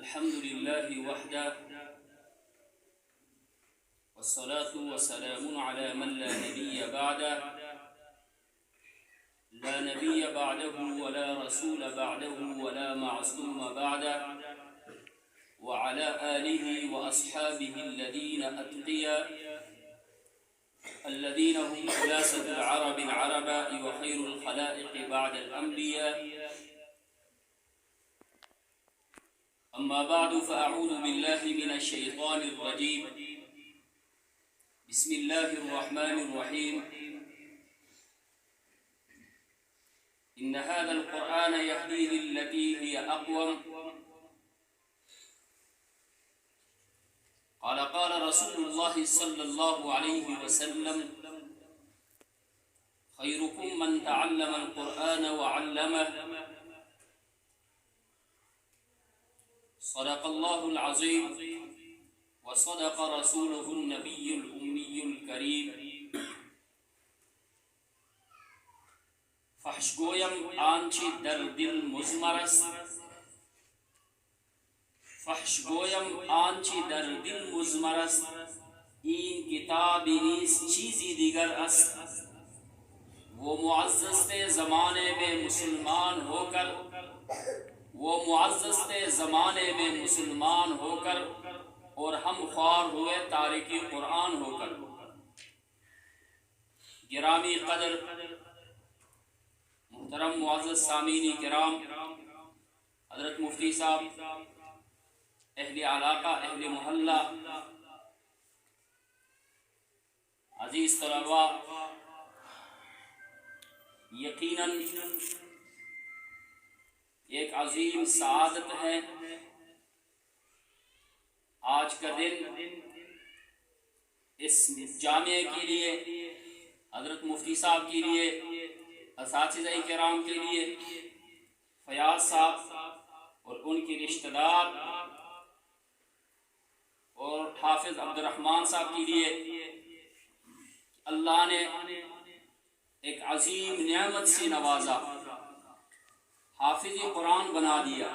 الحمد لله وحده والصلاة والسلام على من لا نبي بعده لا نبي بعده ولا رسول بعده ولا معصوم بعده وعلى آله وأصحابه الذين أتقيا الذين هم خلاصة العرب العرباء وخير الخلائق بعد الأنبياء. أما بعد فأعوذ بالله من الشيطان الرجيم. بسم الله الرحمن الرحيم. إن هذا القرآن يهدي للتي هي أقوم. قال رسول الله صلى الله عليه وسلم: خيركم من تعلم القرآن وعلمه. صدق الله العظيم وصدق رسوله النبي الأمي الكريم. فحش گویم آنچه در دل مزمرست، فحش گویم آنچه در دل مزمرست، این کتاب نیست چیزی دیگر است. وہ معزز تھے زمانے میں مسلمان ہو کر، وہ معزز تھے زمانے میں مسلمان ہو کر، اور ہم خوار ہوئے تارک قرآن ہو کر. گرامی قدر محترم معزز سامعین کرام، حضرت مفتی صاحب، اہل علاقہ، اہل محلہ، عزیز طلباء، یقیناً ایک عظیم سعادت ہے آج کا دن اس جامعہ کے لیے، حضرت مفتی صاحب کے لیے، اساتذہ کرام کے لیے، فیاض صاحب اور ان کے رشتہ دار اور حافظ عبد الرحمن صاحب کے لیے اللہ نے ایک عظیم نعمت سے نوازا، حافظ قرآن بنا دیا.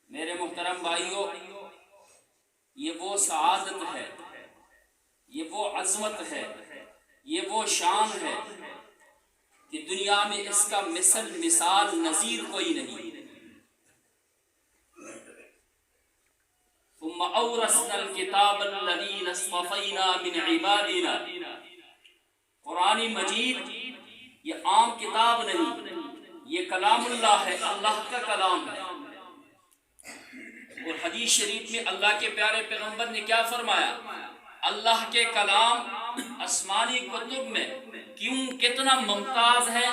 میرے محترم بھائیوں، یہ وہ سعادت ہے، یہ وہ عظمت ہے، یہ وہ شان ہے کہ دنیا میں اس کا مثال نظیر کوئی نہیں. ثم اورثنا الكتاب الذين اصطفينا من عبادنا. قرآن مجید یہ عام کتاب نہیں، یہ کلام اللہ ہے، اللہ کا کلام ہے. اور حدیث شریف میں اللہ کے پیارے پیغمبر نے کیا فرمایا؟ اللہ کے کلام آسمانی کتب میں کیوں کتنا ممتاز ہے،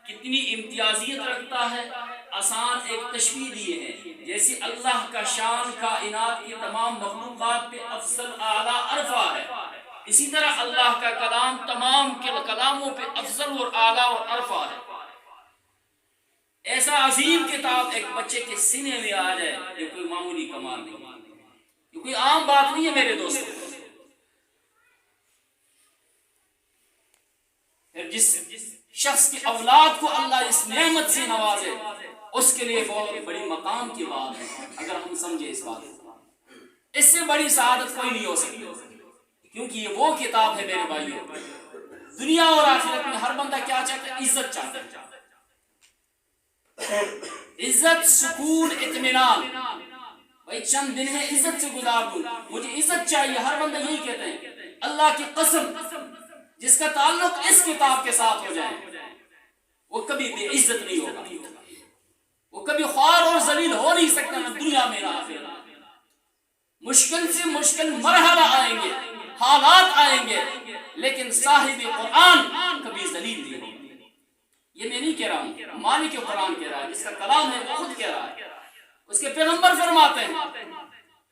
کتنی امتیازیت رکھتا ہے. آسان ایک تشبیہ دیے ہیں، جیسے اللہ کا شان کائنات کی تمام مخلوقات پہ افضل اعلیٰ عرفہ ہے، اسی طرح اللہ کا کلام تمام کلاموں پہ افضل اور اعلیٰ اور عرفہ ہے. ایسا عظیم کتاب ایک بچے کے سینے میں آ جائے، یہ کوئی معمولی کمال نہیں، یہ کوئی عام بات نہیں ہے میرے دوستوں. پھر جس شخص کی اولاد کو اللہ اس نعمت سے نوازے، اس کے لیے بہت بڑی مقام کی بات ہے. اگر ہم سمجھے اس بات کو، اس سے بڑی سعادت کوئی نہیں ہو سکتی، کیونکہ یہ وہ کتاب ہے میرے بھائیوں. دنیا اور آخرت میں ہر بندہ کیا چاہتا ہے؟ عزت چاہتا ہے، عزت، سکون، اطمینان. بھائی چند دن میں عزت سے گزار دوں، مجھے عزت چاہیے. ہر بندہ یہی کہتے ہیں. اللہ کی قسم، جس کا تعلق اس کتاب کے ساتھ ہو جائے وہ کبھی بے عزت نہیں ہوگا، وہ کبھی خوار اور ذلیل ہو نہیں سکتا، نہ دنیا میں نہ آخرت. مشکل سے مشکل مرحلہ آئیں گے، حالات آئیں گے، لیکن صاحب قرآن کبھی ذلیل نہیں ہوگا. یہ میں نہیں کہہ رہا ہوں، مالک قرآن کہہ رہا ہے، جس کا کلام ہے وہ خود کہہ رہا ہے. اس کے پیغمبر فرماتے ہیں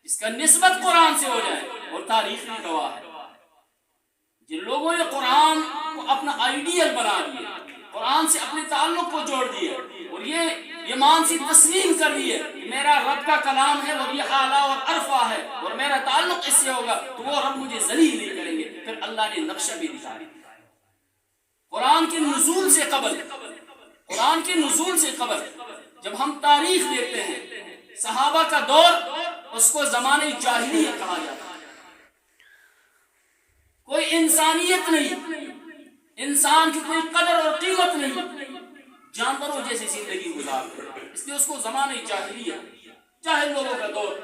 جس کا نسبت قرآن سے ہو جائے، اور تاریخ میں گواہ ہے جن لوگوں نے قرآن کو اپنا آئیڈیل بنا دیا، قرآن سے اپنے تعلق کو جوڑ دیا، اور یہ ایمان سے تسلیم کر دیے کہ میرا رب کا کلام ہے اور یہ اعلیٰ اور عرفہ ہے اور میرا تعلق اس سے ہوگا، تو وہ رب مجھے ذلیل نہیں کریں گے. پھر اللہ نے نقشہ بھی دکھا دیا. قرآن کے نزول سے قبل، قرآن کے نزول سے قبل جب ہم تاریخ دیکھتے ہیں، صحابہ کا دور اس کو زمانہ جاہلیت کہا جاتا ہے. کوئی انسانیت نہیں, انسان کی کوئی قدر اور قیمت نہیں, جانوروں جیسی زندگی گزارتے, اس لیے اس کو زمانہ جاہلیت, جاہل لوگوں کا دور.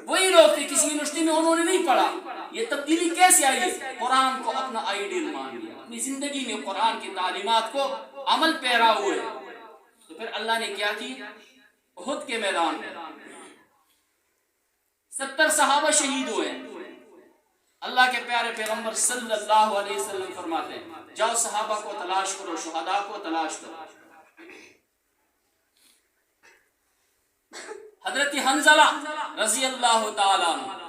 وہی لوگ تھے, کسی یونیورسٹی میں انہوں نے نہیں پڑھا. یہ تبدیلی کیسے آئی؟ قرآن کو اپنا آئیڈیل مان لیا, اپنی زندگی میں قرآن کی تعلیمات کو عمل پیرا ہوئے. تو پھر اللہ نے کیا کی؟ احد کے میدان میں 70 صحابہ شہید ہوئے. اللہ کے پیارے پیغمبر صلی اللہ علیہ وسلم فرماتے ہیں جاؤ صحابہ کو تلاش کرو, شہداء کو تلاش کرو. حضرت حنظلہ رضی اللہ تعالیٰ عنہ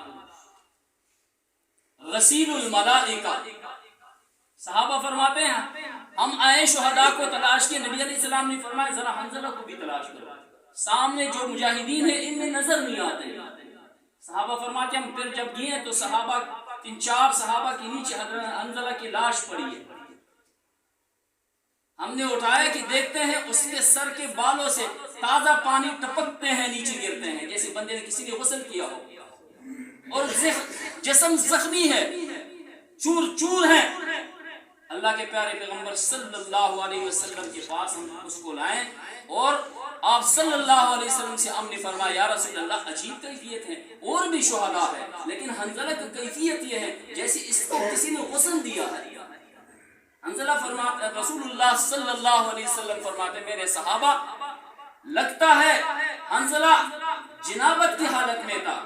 غسیل الملائکہ, صحابہ فرماتے ہیں ہم آئے شہداء کو تلاش کے, نبی علیہ السلام نے فرمایا ذرا حنظلہ کو بھی تلاش کرو, سامنے جو مجاہدین ہیں ان میں نظر نہیں آتے. صحابہ فرماتے ہیں ہم پھر جب گئے تو صحابہ 3-4 صحابہ کے نیچے حضرت حنظلہ کی لاش پڑی ہے. ہم نے اٹھایا کہ دیکھتے ہیں اس کے سر کے بالوں سے تازہ پانی ٹپکتے ہیں, نیچے گرتے ہیں جیسے بندے نے کسی نے غسل کیا ہو, اور جسم زخمی ہے, چور چور ہے. اللہ کے پیارے پیغمبر صلی اللہ علیہ وسلم کے پاس ہم اس کو لائیں اور آپ صلی اللہ علیہ وسلم سے ہم نے فرمایا یا رسول اللہ عجیب کیفیت ہے, اور بھی شہداء ہے لیکن حنظلہ کی کیفیت یہ ہے جیسے اس کو کسی نے غسل دیا ہے. حنظلہ فرماتے رسول اللہ صلی اللہ علیہ وسلم فرماتے میرے صحابہ لگتا ہے حنظلہ جنابت کی حالت میں تھا,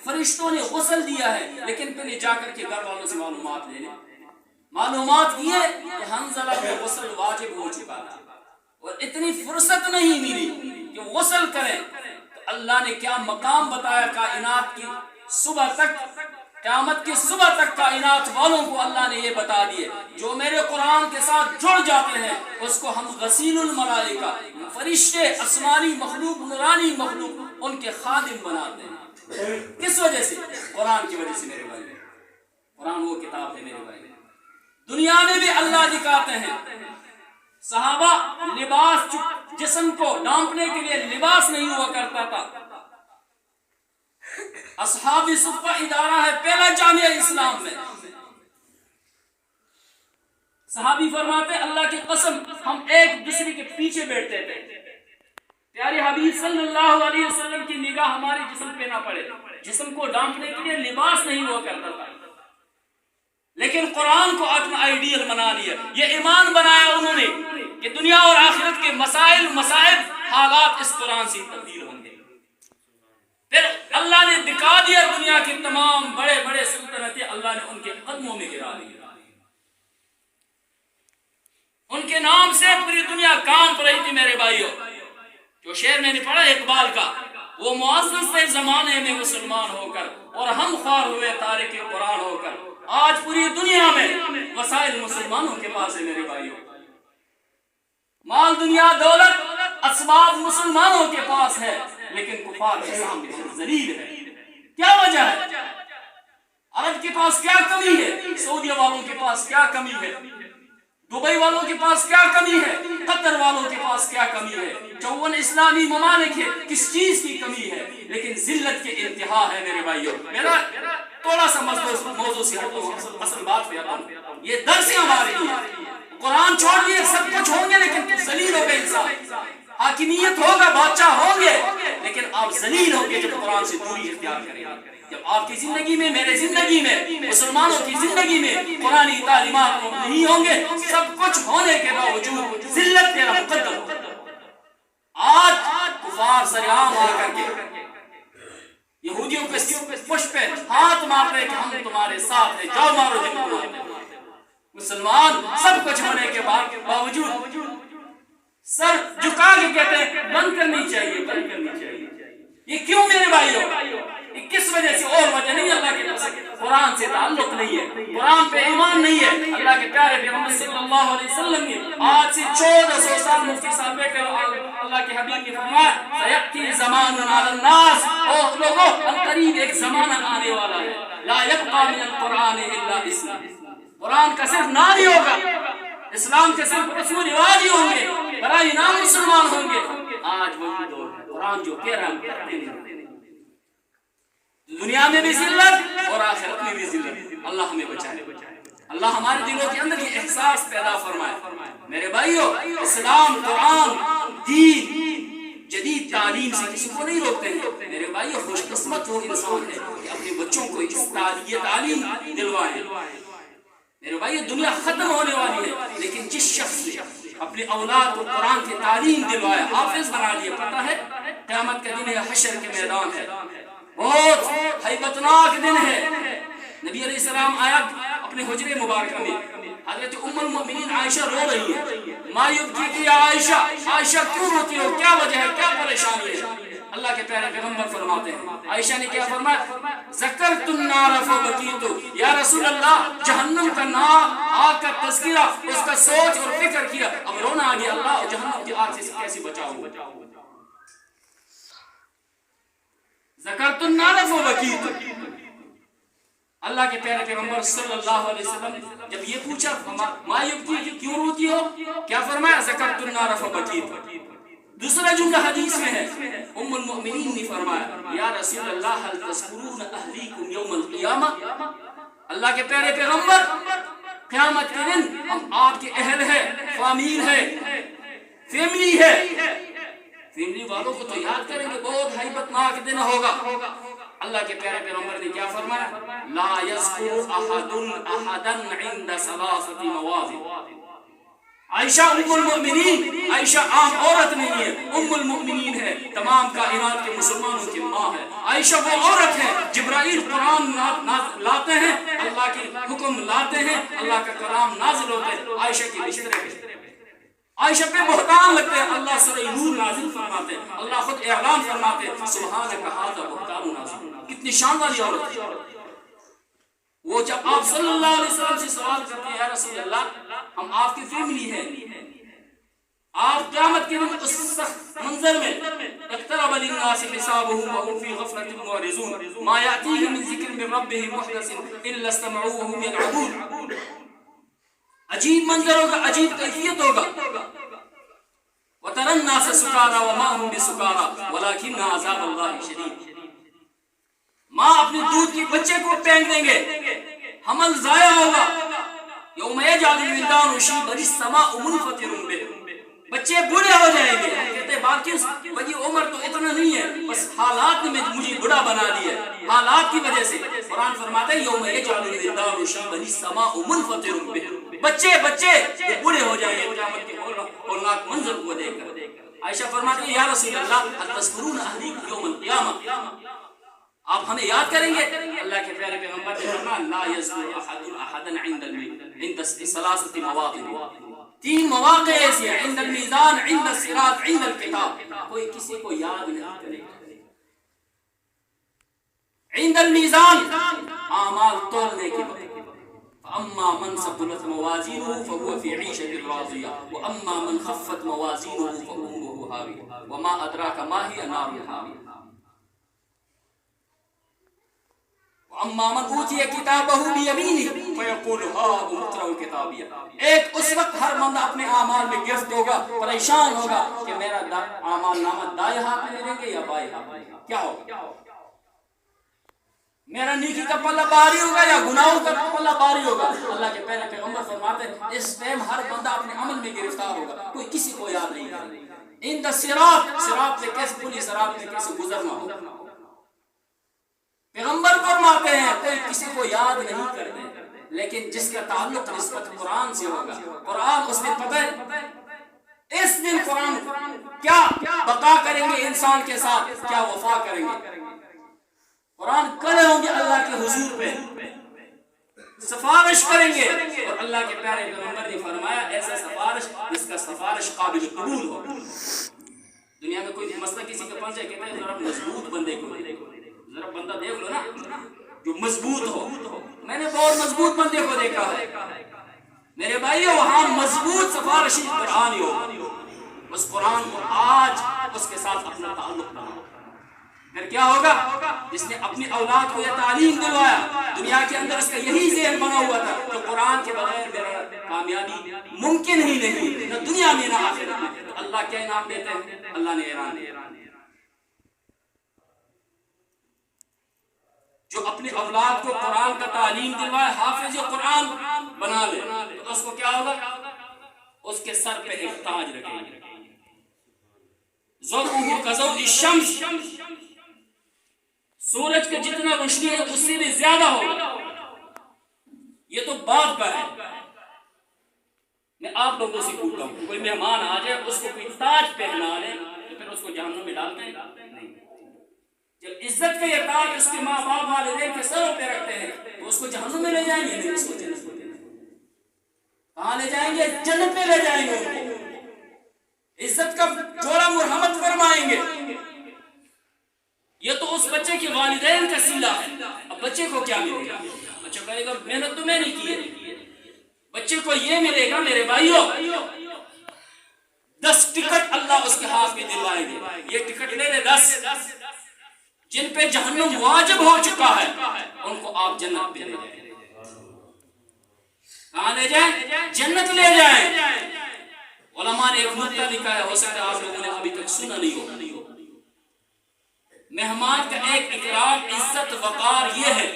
فرشتوں نے غسل دیا ہے, لیکن پہلے جا کر کے گھر والوں سے معلومات لے لیں. معلومات یہ کہ حنظلہ میں غسل واجب ہو چکا تھا اور اتنی فرصت نہیں ملی کہ غسل کریں. تو اللہ نے کیا مقام بتایا کائنات کی صبح تک, قیامت کی صبح تک کائنات والوں کو اللہ نے یہ بتا دیے جو میرے قرآن کے ساتھ جڑ جاتے ہیں اس کو ہم غسیل الملائکہ, فرشتے, آسمانی مخلوق, نورانی مخلوق, ان کے خادم بناتے ہیں. کس وجہ سے؟ قرآن کی وجہ سے میرے بھائی. قرآن وہ کتاب ہے میرے بھائی. دنیا میں بھی اللہ دکھاتے ہیں. صحابہ لباس جسم کو ڈھانپنے کے لیے لباس نہیں ہوا کرتا تھا. اصحاب صفہ ادارہ ہے پہلا جامعہ اسلام میں. صحابی فرماتے اللہ کی قسم ہم ایک دوسرے کے پیچھے بیٹھتے تھے, پیارے حبیب صلی اللہ علیہ وسلم کی نگاہ ہمارے جسم پہ نہ پڑے. جسم کو ڈھانپنے کے لیے لباس نہیں ہوا کرتا تھا, لیکن قرآن کو اپنا آئیڈیل بنا لیا. یہ ایمان بنایا انہوں نے کہ دنیا اور آخرت کے مسائل, مصائب, حالات اس قرآن سے تبدیل ہوں گے. پھر اللہ نے دکھا دیا دنیا کے تمام بڑے بڑے سلطنتیں اللہ نے ان کے قدموں میں گرا دی. ان کے نام سے پوری دنیا کانپ رہی تھی میرے بھائیوں. جو شعر میں نے پڑھا اقبال کا, وہ معزز تھے زمانے میں مسلمان ہو کر اور ہم خوار ہوئے تارک قرآن ہو کر. آج پوری دنیا میں وسائل مسلمانوں کے پاس ہے میرے بھائیوں. مال, دنیا, دولت, اسباب مسلمانوں کے پاس ہے, لیکن کفار کے سامنے ذلیل ہے. کیا وجہ ہے؟ عرب کے پاس کیا کمی ہے, سعودیہ والوں کے پاس کیا کمی ہے, دبئی والوں کے پاس کیا کمی ہے, قطر والوں کے پاس کیا کمی ہے, 54 اسلامی ممالک ہے, کس چیز کی کمی ہے, لیکن ذلت کے انتہا ہے میرے بھائیوں. میرا تھوڑا سا موضوع سے ہٹو, اصل بات پہ آتا ہوں. یہ درس ہمارے لیے. قرآن چھوڑ دیے سب کچھ ہوں گے لیکن ذلیل ہو گئے انسان. حاکمیت ہوگا, بادشاہ ہوں گے, لیکن آپ ذلیل ہوں گے جب قرآن سے دوری اختیار کریں. جب آپ کی زندگی میں, میرے زندگی میں, مسلمانوں کی زندگی میں قرآنی تعلیمات نہیں ہوں گے, سب کچھ ہونے کے باوجود ذلت تیرا مقدر ہوگا. آج کفار سرعام آ کر کے یہودیوں کے پشت پہ ہاتھ مارتے ہیں کہ ہم تمہارے ساتھ ہیں, جاؤ مارو جن کو. مسلمان سب کچھ ہونے کے باوجود سر جھکا کے کہتے ہیں بند کرنی چاہیے, بند کرنی چاہیے. یہ کیوں میرے بھائیوں؟ یہ کس وجہ سے؟ اور وجہ نہیں, اللہ کے پاس قرآن سے تعلق نہیں ہے, قرآن پہ ایمان نہیں ہے. اللہ کے پیارے پیغمبر صلی اللہ علیہ وسلم نے آج سے 1400 سال مفتی صاحب بیٹھے اللہ کے حبیب نے فرمایا سیأتی زمان علی الناس, اور لوگوں قریب ایک زمانہ آنے والا ہے, لا یبقى من القرآن الا اسم. قرآن کا صرف نام ہی ہوگا, اسلام کے صرف رسم و رواج ہی ہوں گے, برائے نام مسلمان ہوں گے. آج وہی دور ہے. قرآن جو کہہ رہا ہے کرتے نہیں، دنیا میں بھی ذلت اور آخرت میں بھی ذلت۔ اللہ ہمیں بچائے، اللہ ہمارے دلوں کے اندر یہ احساس پیدا فرمائے۔ میرے بھائیو، اسلام، قرآن، دین، جدید تعلیم سے کسی کو نہیں روکتے ہیں۔ میرے بھائیو، خوش قسمت وہ انسان ہے کہ اپنے بچوں کو یہ تعلیم دلوائیں۔ میرے بھائیو، دنیا ختم ہونے والی ہے، لیکن جس شخص نے اپنے اولاد کو قرآن کی تعلیم دلوایا، حافظ بنا لیا، پتہ ہے قیامت کا دن ہے، حشر کے میدان ہے، بہت ہیبتناک دن ہے۔ نبی علیہ السلام آیا اپنے حجرے مبارکہ میں، حضرت ام المؤمنین عائشہ رو رہی ہے، ما یبکیک یا عائشہ، عائشہ کیوں روتی ہو، کیا وجہ ہے، کیا پریشانی ہے؟ اللہ کے پیارے پیغمبر فرماتے ہیں، عائشہ نے کیا فرمایا، ذکرت النار فبکیت، یا رسول اللہ جہنم کا آگ کا تذکرہ، اس کا سوچ اور فکر کیا، اب رونا آ گیا، اللہ جہنم کی آگ سے کیسے بچاؤں؟ ذکرت النار فبکیت۔ اللہ کے پیارے پیغمبر صلی اللہ علیہ وسلم جب یہ پوچھا ما یبکی، کیوں روتی ہو، کیا فرمایا، ذکرت النار فبکیت۔ دوسرا جملہ حدیث میں ہے، ام المؤمنین نے فرمایا، یا رسول اللہ هل تذکرون اہلیکم یوم القیامہ، اللہ کے پیارے پیغمبر قیامت کے دن ہم آپ کے اہل ہے، فامیل ہے، فیملی ہے، فیملی والوں کو تو یاد کریں گے، بہت ہیبتناک دن ہوگا۔ اللہ کے پیارے پیغمبر نے کیا فرمایا، لا یذکر احد احدا عند ثلاثۃ مواضع۔ عائشہ ام المؤمنین، عائشہ عام عورت نہیں ہے، ام المؤمنین ہے، تمام کائنات کے مسلمانوں کی ماں ہے۔ عائشہ وہ عورت ہے، جبرائیل قرآن لاتے ہیں، اللہ کے حکم لاتے ہیں، اللہ کا کلام نازل ہوتے ہیں، عائشہ کی بستر پہ، عائشہ پہ بہتان لگتے ہیں، اللہ سورہ نور نازل فرماتے ہیں، اللہ خود اعلان فرماتے ہیں، سبحانک ھذا بہتان نازل۔ کتنی شان والی عورت ہے وہ۔ جب آپ صلی اللہ علیہ وسلم سے سوال کرتے ہیں، یا رسول اللہ ہم آپ کی فیملی ہیں، آپ قیامت کے دن اس سخت منظر میں، اقترب للناس حسابهم وهم في غفلة معرضون ما يأتيهم من ذکر من ربهم محدث الا استمعوه وهم يلعبون۔ عجیب منظر ہوگا، عجیب کیفیت ہوگا۔ وترى الناس سکارى وما هم بسکارى ولكن عذاب الله شدید۔ ماں اپنے دودھ کی بچے کو پھینک دیں گے، حمل ضائع ہوگا، یوم یجعل الولدان شیبا السماء منفطر بهم، بچے بوڑھے ہو جائیں گے۔ ہم کہتے ہیں باقیس بھئی عمر تو اتنا نہیں ہے، بس حالات نے مجھے بڑا بنا دیا، حالات کی وجہ سے۔ قرآن فرماتا ہے یوم یجعل الولدان شیبا السماء منفطر بهم، بچے بوڑھے ہو جائیں گے قیامت کے ہولناک منظر کو دیکھ کر۔ عائشہ فرماتی ہے، یا رسول اللہ هل تذکرون اہلیکم یوم القیامہ، آپ ہمیں یاد کریں گے؟ اللہ کے پیارے پیغمبر نے فرمایا، لا یذکر احد احدا عند ثلاثۃ مواضع، تین مواقع ایسی ہیں، عند المیزان، عند الصراط، عند الکتاب، کوئی کسی کو یاد نہیں کرے۔ عند المیزان، اعمال تولنے کے وقت، فاما من ثقلت موازینہ فهو فی عیشۃ راضیہ واما من خفت موازینہ فامہ ہاویہ وما ادراک ما ہی نار حامیہ۔ اما من اوتی کتابہ بیمینہ فیقول ہاؤم اقرؤوا کتابیہ، ایک اس وقت ہر بندہ اپنے اعمال میں گرفت ہوگا، پریشان ہوگا کہ میرا اعمال نامہ دائیں ہاتھ میں لیں گے یا بائیں ہاتھ میں، کیا ہوگا؟ میرا نیکی کا پلہ باری ہوگا یا گناہوں کا پلہ باری ہوگا؟ اللہ کے پیارے پیغمبر فرماتے ہیں اس ٹائم ہر بندہ اپنے عمل میں گرفتار ہوگا، کوئی کسی کو یاد نہیں کرے۔ عند الصراط، صراط پہ کیسے، پوری صراط پہ کیسے گزرنا ہوگا؟ پیغمبر فرماتے ہیں کوئی کسی کو یاد نہیں کرتے، لیکن جس کا تعلق نسبت قرآن سے ہوگا، قرآن اس نے پتہ ہے اس دن قرآن کیا بقا کریں گے انسان کے ساتھ، کیا وفا کریں گے۔ قرآن کھڑے ہوں گے اللہ کے حضور پہ، سفارش کریں گے، اور اللہ کے پیارے پیغمبر نے فرمایا ایسا سفارش جس کا سفارش قابل قبول ہو۔ دنیا میں کوئی مسئلہ کسی کا پہنچے، کہتے ہیں ذرا مضبوط بندے کو دیکھو، ذرا بندہ دیکھ لو نا جو مضبوط ہو۔ میں نے بہت مضبوط بندے کو دیکھا ہے میرے بھائیو، وہاں مضبوط سفارشی قرآن ہی ہو، اس قرآن کو آج اس کے ساتھ اپنا تعلق بناؤ۔ پھر کیا ہوگا؟ جس نے اپنی اولاد کو یہ تعلیم دلوایا، دنیا کے اندر اس کا یہی ذہن بنا ہوا تھا کہ قرآن کے بغیر میرا کامیابی ممکن ہی نہیں، نہ دنیا میں نہ آخرت میں، تو اللہ کیا انعام دیتے ہیں؟ اللہ نے اعلان دیا جو اپنے اولاد کو قرآن کا تعلیم دلوائے، حافظ قرآن بنا لے، تو اس کو کیا ہوگا؟ اس کے سر پہ ایک تاج رکھیں گے، ضوءہ کضوء الشمس، سورج کے جتنا روشنی ہے اس سے بھی زیادہ ہوگا۔ یہ تو باپ کا ہے۔ میں آپ لوگوں سے پوچھتا ہوں، کوئی مہمان آ جائے اس کو کوئی تاج پہنا لے تو پھر اس کو جہنم میں ڈالتے ہیں؟ نہیں۔ جب عزت کا یہ تاج اس کے ماں باپ والدین کے سروں پہ رکھتے ہیں تو اس کو جہنم میں لے جائیں گے؟ نہیں، اس کو جنت میں کہاں لے جائیں گے؟ جنت میں لے جائیں گے، عزت کا جوڑا مرحمت فرمائیں گے۔ یہ تو اس بچے کے والدین کا صلہ ہے۔ اب بچے کو کیا ملے گا؟ بچہ کہے گا محنت تو میں نہیں کی ہے۔ بچے کو یہ ملے گا میرے بھائیوں، 10 ٹکٹ اللہ اس کے ہاتھ میں دلوائیں گے، یہ ٹکٹ لے لے 10، جن پہ جہنم واجب ہو چکا ہے ان کو آپ جنت پہ لے جائیں۔ کہاں لے جائیں؟ جنت لے جائیں۔ علماء نے ایک نقطہ لکھا ہے، ہو سکتا ہے آپ لوگوں نے ابھی تک سنا نہیں ہو۔ مہمان کا ایک اکرام، عزت، وقار یہ ہے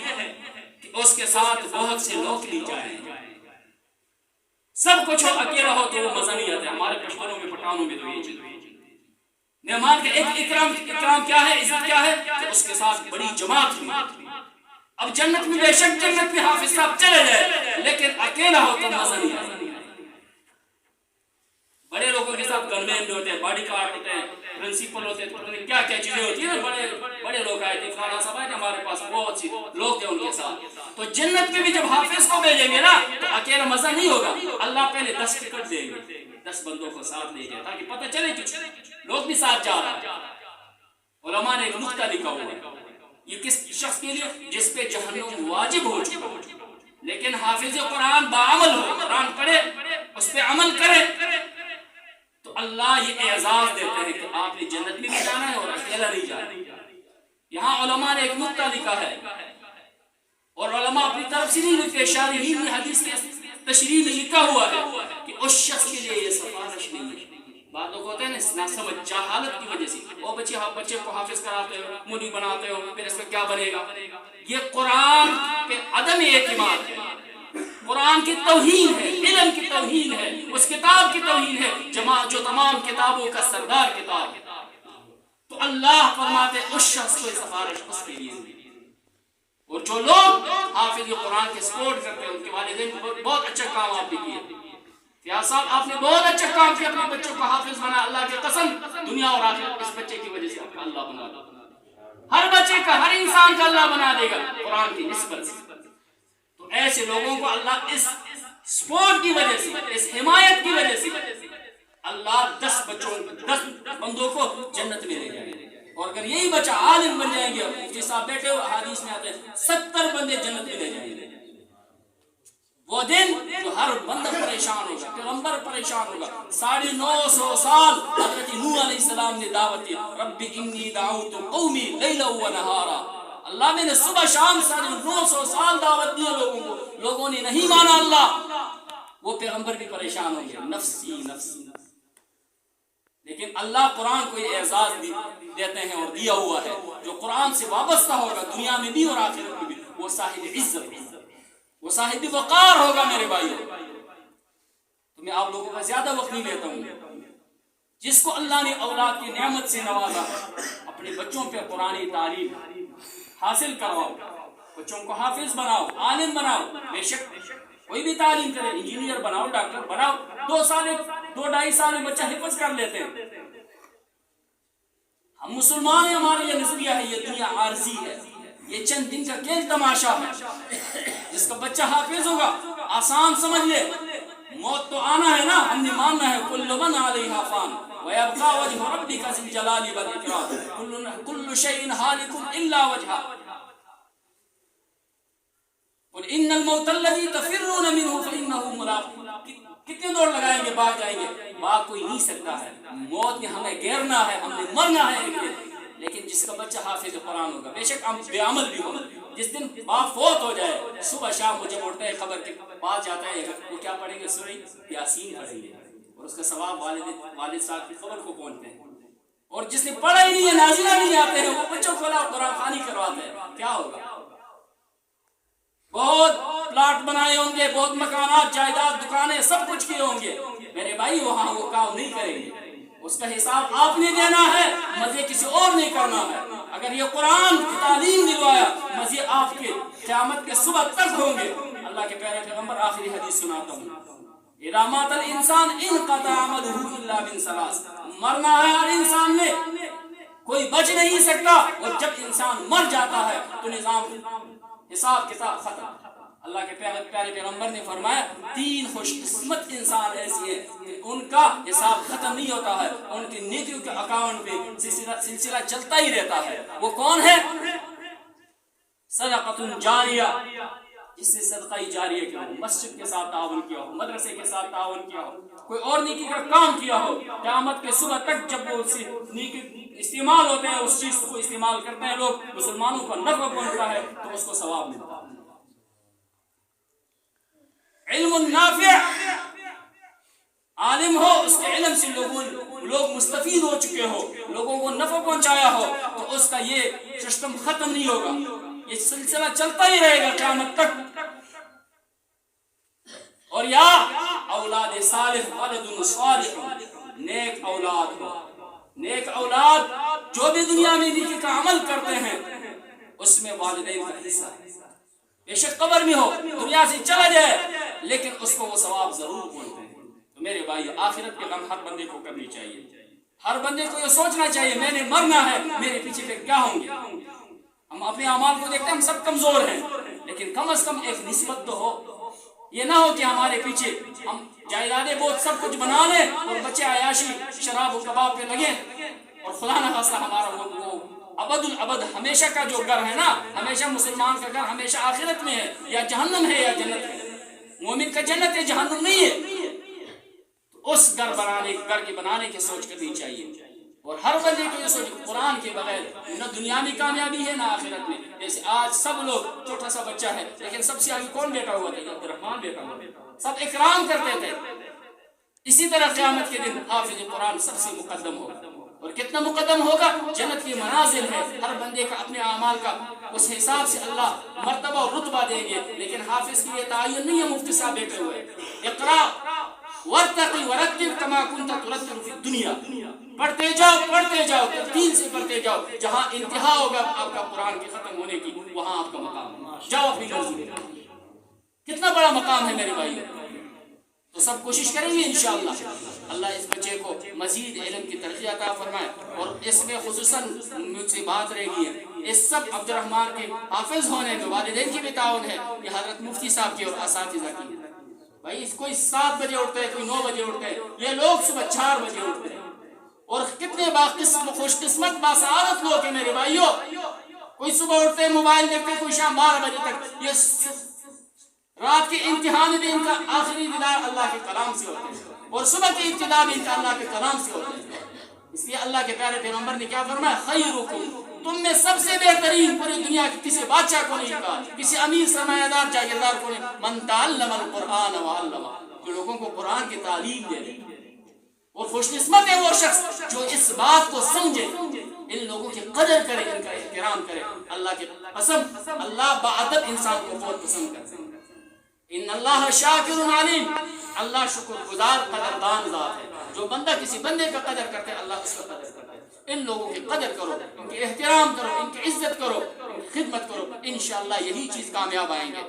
کہ اس کے ساتھ بہت سے لوگ لی جائیں۔ سب کچھ اکیلا ہو تو وہ مزہ نہیں آتا۔ ہمارے پٹھانوں میں تو یہ چیز، مہمان کا ایک اکرام کیا ہے، عزت کیا ہے کہ اس کے ساتھ بڑی جماعت ہوئی۔ اب جنت میں بے شک جنت میں حافظ صاحب چلے جائے، لیکن اکیلا ہو تو مزہ نہیں آتا۔ بڑے لوگوں کے ساتھ گنمین بھی ہوتے ہیں، باڈی گارڈ ہوتے ہیں، پرنسپل ہوتے ہیں، کیا کیا چیزیں ہوتی ہیں۔ بڑے لوگ آئے تھے، فلانا صاحب آئے تھے ہمارے پاس، بہت سی لوگ تھے ان کے ساتھ۔ تو جنت میں بھی جب حافظ کو بھیجیں گے نا تو اکیلا مزہ نہیں ہوگا۔ اللہ پہلے 10 ٹکٹ دیں گے، 10 بندوں کو ساتھ لے جائے تاکہ پتہ چلے کہ لوگ بھی ساتھ جا رہا ہے۔ علماء نے ایک نقطہ لکھا ہوا ہے، یہ کس شخص کے لیے؟ جس پہ جہنم واجب ہو چکا لیکن حافظ قرآن باعمل ہو، قرآن پڑھے، اس پہ عمل کرے، تو اللہ یہ اعزاز دیتے ہیں کہ آپ نے جنت میں بھی جانا ہے اور اکیلا نہیں جانا۔ یہاں علماء نے ایک نقطہ لکھا ہے، اور علماء اپنی طرف سے نہیں لکھتے، شارحین نے حدیث کے تشریح میں لکھا ہوا ہے کہ اس شخص کے لیے یہ سفارش نہیں ہے۔ بعض لوگ ہوتے ہیں نا سمجھ جہالت کی وجہ سے، وہ بچے کو حافظ کراتے ہو، مولوی بناتے ہو، پھر اس میں کیا بنے گا؟ یہ قرآن پہ عدم اعتماد ہے، قرآن کی توہین ہے، علم کی توہین ہے، اس کتاب کی توہین ہے جو تمام کتابوں کا سردار کتاب ہے۔ تو اللہ فرماتے اس شخص کو سفارش اس کے لیے ہوئی۔ اور جو لوگ حافظ قرآن کے سپورٹ کرتے ہیں ان کے والدین کو بہت اچھا کام آپ نے کیا، فیاض صاحب آپ نے بہت اچھا کام کیا، اپنے بچوں کو حافظ بنا، اللہ کی قسم دنیا اور آخرت اس بچے کی وجہ سے آپ کا اللہ بنا دے، ہر بچے کا، ہر انسان کا اللہ بنا دے گا قرآن کی نسبت سے۔ تو ایسے لوگوں کو اللہ اس سپورٹ کی وجہ سے، اس حمایت کی وجہ سے اللہ 10 بندوں کو جنت میں لے جائے گا۔ اور اگر یہی بچہ عالم بن جائیں گے، مفتی صاحب بیٹھے ہوئے حدیث میں آتے ہیں 70 بندے جنت میں لے جائیں گے۔ وہ دن جو ہر بندہ پریشان ہوگا، پیغمبر پریشان ہوگا۔ 950 سال حضرت نوح علیہ السلام نے دعوت دی، رب انی دعوت قومی لیلا و نہارا، اللہ میں نے صبح شام 950 سال دعوت دی لوگوں کو، لوگوں نے نہیں مانا اللہ، وہ پیغمبر بھی پریشان ہو گیا، نفسی نفسی۔ لیکن اللہ قرآن کو یہ اعزاز دیتے ہیں اور دیا ہوا ہے، جو قرآن سے وابستہ ہوگا دنیا میں بھی اور آخرت میں بھی، وہ صاحب عزت ہوگا، وہ صاحب وقار ہوگا۔ میرے بھائیوں، تو میں آپ لوگوں کا زیادہ وقت نہیں لیتا ہوں۔ جس کو اللہ نے اولاد کی نعمت سے نوازا، اپنے بچوں پہ قرآن تعلیم حاصل کرواؤ، بچوں کو حافظ بناؤ، عالم بناؤ۔ بے شک کوئی بھی تعلیم کرے، انجینئر بناؤ، ڈاکٹر بناؤ، 2-2.5 سال میں بچہ حفظ کر لیتے ہیں۔ ہم مسلمان ہیں، ہمارا یہ نظریہ ہے یہ دنیا عارضی ہے، یہ چند دن کا کھیل تماشا ہے۔ جس کا بچہ حافظ ہوگا آسان سمجھ لے، موت تو آنا ہے نا، ہم نے ماننا ہے کل من علیہا فان ویبقى وجہ ربک ذی الجلال والاکرام کل شیء ہالک الا وجہہ قل ان الموت الذی تفرون منہ فانہ ملاقوکم۔ کتنے دوڑ لگائیں گے، بھاگ جائیں گے، بھاگ کوئی نہیں سکتا ہے، موت نے ہمیں گھیرنا ہے، ہم نے مرنا ہے ایک دن۔ لیکن جس کا بچہ حافظ قرآن ہوگا، بے شک ہم بے عمل بھی ہوگا، جس دن باپ فوت ہو جائے، صبح شام وہ جب اٹھتا ہے خبر کے پاس جاتا ہے، وہ کیا پڑھیں گے؟ سورہ یاسین پڑھیں گے، اور اس کا ثواب والد صاحب کی خبر کو پہنچتے ہیں۔ اور جس نے پڑھا ہی نہیں ہے، نازلہ نہیں آتے ہیں، وہ بچوں کو قرآن خوانی کرواتے ہیں، کیا ہوگا؟ بہت پلاٹ بنائے ہوں گے، بہت مکانات، جائیداد، دکانیں، سب کچھ کیے ہوں گے، میرے بھائی وہاں وہ کام نہیں کریں گے، اس کا حساب آپ نے دینا ہے، مزے کسی اور نہیں کرنا ہے۔ اگر یہ قرآن کی تعلیم دلوایا، مزے آپ کے قیامت کے صبح تک ہوں گے۔ اللہ کے پیارے پیغمبر آخری حدیث سناتا ہوں، اذا مات الانسان انقطع عمله الا من ثلاث، مرنا ہے ہر انسان نے، کوئی بچ نہیں سکتا، اور جب انسان مر جاتا ہے تو نظام حساب کتاب ختم۔ اللہ کے پیارے پیغمبر نے فرمایا 3 خوش قسمت انسان ایسی ہیں کہ ان کا حساب ختم نہیں ہوتا ہے، ان کی نیکیوں کے اکاؤنٹ پہ سلسلہ چلتا ہی رہتا ہے۔ وہ کون ہے؟ صدقۃ جاریہ، جس سے صدقہ جاریہ کیا ہو، مسجد کے ساتھ تعاون کیا ہو، مدرسے کے ساتھ تعاون کیا ہو، کوئی اور نیکی کا کام کیا ہو، قیامت کے صبح تک جب وہ نیکی استعمال ہوتے ہیں، اس چیز کو استعمال کرتے ہیں لوگ، مسلمانوں کو نفع پہنچتا ہے تو اس کو ثواب ملتا ہے۔ علم نافع، عالم ہو، اس کے علم سے لوگ مستفید ہو چکے ہو، لوگوں کو نفع پہنچایا ہو، تو اس کا یہ سسٹم ختم نہیں ہوگا، یہ سلسلہ چلتا ہی رہے گا قیامت تک۔ اور یا اولاد صالح، ولد صالح، نیک اولاد ہو، نیک اولاد جو بھی دنیا میں نیکی کا عمل کرتے ہیں اس میں والدین کا حصہ ہے، بے شک قبر میں ہو، دنیا سے چلا جائے لیکن اس کو وہ ثواب ضرور پہنچتے ہیں۔ تو میرے بھائی، آخرت کے غم ہر بندے کو کرنی چاہیے، ہر بندے کو یہ سوچنا چاہیے میں نے مرنا ہے، میرے پیچھے پہ کیا ہوں گے۔ ہم اپنے اعمال کو دیکھتے ہیں، ہم سب کمزور ہیں، لیکن کم از کم ایک نسبت تو ہو، یہ نہ ہو کہ ہمارے پیچھے ہم جائیدادیں بہت سب کچھ بنا لیں اور بچے عیاشی شراب و کباب پہ لگیں، اور خدا نہ خواستہ ہمارا وہ ابد الابد ہمیشہ کا جو گھر ہے نا، ہمیشہ مسلمان کا گھر ہمیشہ آخرت میں ہے، یا جہنم ہے یا جنت ہے۔ مومن کا جنت ہے، جہنم نہیں ہے۔ تو اس گھر کی بنانے کی سوچ کرنی چاہیے، اور ہر بندے کو یہ سوچ، قرآن کے بغیر نہ دنیا میں کامیابی ہے نہ آخرت میں۔ جیسے آج سب لوگ، چھوٹا سا بچہ ہے لیکن سب سے آگے کون بیٹھا ہوا تھا؟ عبد الرحمان بیٹھا ہوا تھا، سب اکرام کرتے تھے۔ اسی طرح قیامت کے دن حافظ قرآن سب سے مقدم ہوگا، اور کتنا مقدم ہوگا؟ جنت کی منازل ہے، ہر بندے کا اپنے اعمال کا اس حساب سے اللہ مرتبہ اور رتبہ دیں گے، لیکن حافظ کی یہ تعین نہیں ہے مفتی صاحب بیٹھے ہوئے۔ اقرا وارتقی ورتل کما کنت ترتل فی الدنیا، پڑھتے جاؤ ترتیل سے پڑھتے جاؤ، جہاں انتہا ہوگا آپ کا قرآن کے ختم ہونے کی، وہاں آپ کا مقام، جاؤ اپنی مرضی میں۔ کتنا بڑا مقام ہے میرے بھائی، تو سب کوشش کریں گے انشاءاللہ اللہ اس بچے کو مزید علم کی ترقی عطا فرمائے۔ اور اس میں خصوصاً مجھ سے بات رہ گئی ہے، اس سب عبد الرحمان کے حافظ ہونے میں والدین کی بھی تعاون ہے، یہ حضرت مفتی صاحب کی اور اساتذہ کی۔ بھائی کوئی 7 بجے اٹھتا ہے، کوئی 9 بجے اٹھتا ہے، یہ لوگ صبح 4 بجے اٹھتے ہیں، اور کتنے خوش قسمت باسعادت لوگ ہیں میرے بھائیوں۔ کوئی صبح اٹھتے ہیں موبائل دیکھتے ہیں، کوئی شام 12 بجے تک، یہ رات کے امتحان بھی ان کا آخری دیدار اللہ کے کلام سے ہوتے ہیں، اور صبح کی ابتدا بھی ان کا اللہ کے کلام سے ہوتے ہیں۔ اس لیے اللہ کے پیارے پیغمبر نے کیا فرمایا؟ خیرکم، تم میں سب سے بہترین پوری دنیا کی کسی بادشاہ کو نہیں کہا، کسی امیر سرمایہ دار جاگیردار کو نہیں، من تعلم القرآن وعلمہ، جو لوگوں کو قرآن کی تعلیم دے دے۔ اور خوش قسمت ہے وہ شخص جو اس بات کو سمجھے، ان لوگوں کی قدر کرے، ان کا احترام کرے۔ اللہ کی قسم، اللہ باادب انسان کو بہت پسند کرتے ہیں۔ ان اللہ شاکر علیم، اللہ شکر گزار قدردان ذات ہے۔ جو بندہ کسی بندے کا قدر کرتے ہیں، اللہ اس کا قدر کرتا ہے۔ ان لوگوں کی قدر کرو، ان کے احترام کرو، ان کی عزت کرو، ان کی خدمت کرو، انشاءاللہ یہی چیز کامیاب آئیں گے۔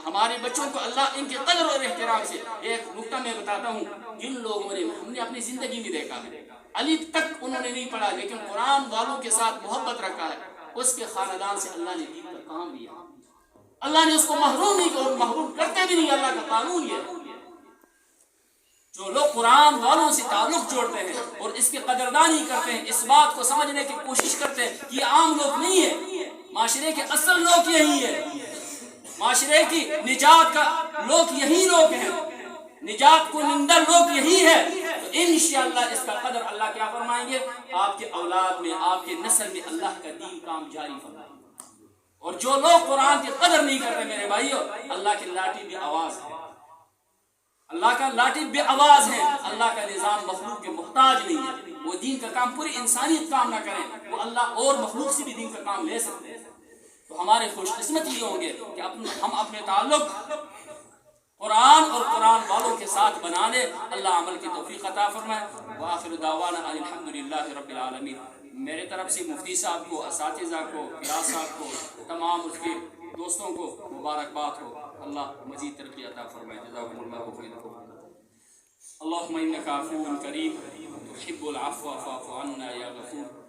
ہمارے بچوں کو اللہ ان کے قدر اور احترام سے، ایک نکتہ میں بتاتا ہوں، جن لوگوں نے، ہم نے اپنی زندگی میں دیکھا ہے، علی تک انہوں نے نہیں پڑھا لیکن قرآن والوں کے ساتھ محبت رکھا ہے، اس کے خاندان سے اللہ نے دین کا کام لیا، اللہ نے اس کو محروم نہیں کیا، اور محروم کرتے بھی نہیں، اللہ کا قانون یہ ہے۔ جو لوگ قرآن والوں سے تعلق جوڑتے ہیں اور اس کی قدردانی کرتے ہیں، اس بات کو سمجھنے کی کوشش کرتے ہیں کہ یہ عام لوگ نہیں ہے، معاشرے کے اصل لوگ یہی ہے، معاشرے کی نجات کا لوگ یہی لوگ ہیں، نجات کو نندر لوگ یہی ہے، تو انشاءاللہ اس کا قدر اللہ کیا فرمائیں گے؟ آپ کے اولاد میں، آپ کے نسل میں اللہ کا دین کام جاری فرمائیں گے۔ اور جو لوگ قرآن کی قدر نہیں کرتے میرے بھائیو، اللہ کی لاٹھی بے آواز ہے، اللہ کا لاٹھی بے آواز ہے، اللہ کا نظام مخلوق کے محتاج نہیں ہے۔ وہ دین کا کام پوری انسانیت کام نہ کریں، وہ اللہ اور مخلوق سے بھی دین کا کام لے سکتے ہیں۔ تو ہمارے خوش قسمت یہ ہوں گے کہ ہم اپنے تعلق قرآن اور قرآن والوں کے ساتھ بنا لے. اللہ عمل کی توفیق عطا فرمائے. وآخر دعوانا الحمدللہ رب العالمین. میرے طرف سے مفتی صاحب کو، اساتذہ کو، فیاض صاحب کو، تمام اس کے دوستوں کو مبارکباد ہو. اللہ مزید ترقی عطا فرمائے. جزاکم اللہ خیر. اللهم انك عفو کریم تحب العفو فاعف عنا یا غفور.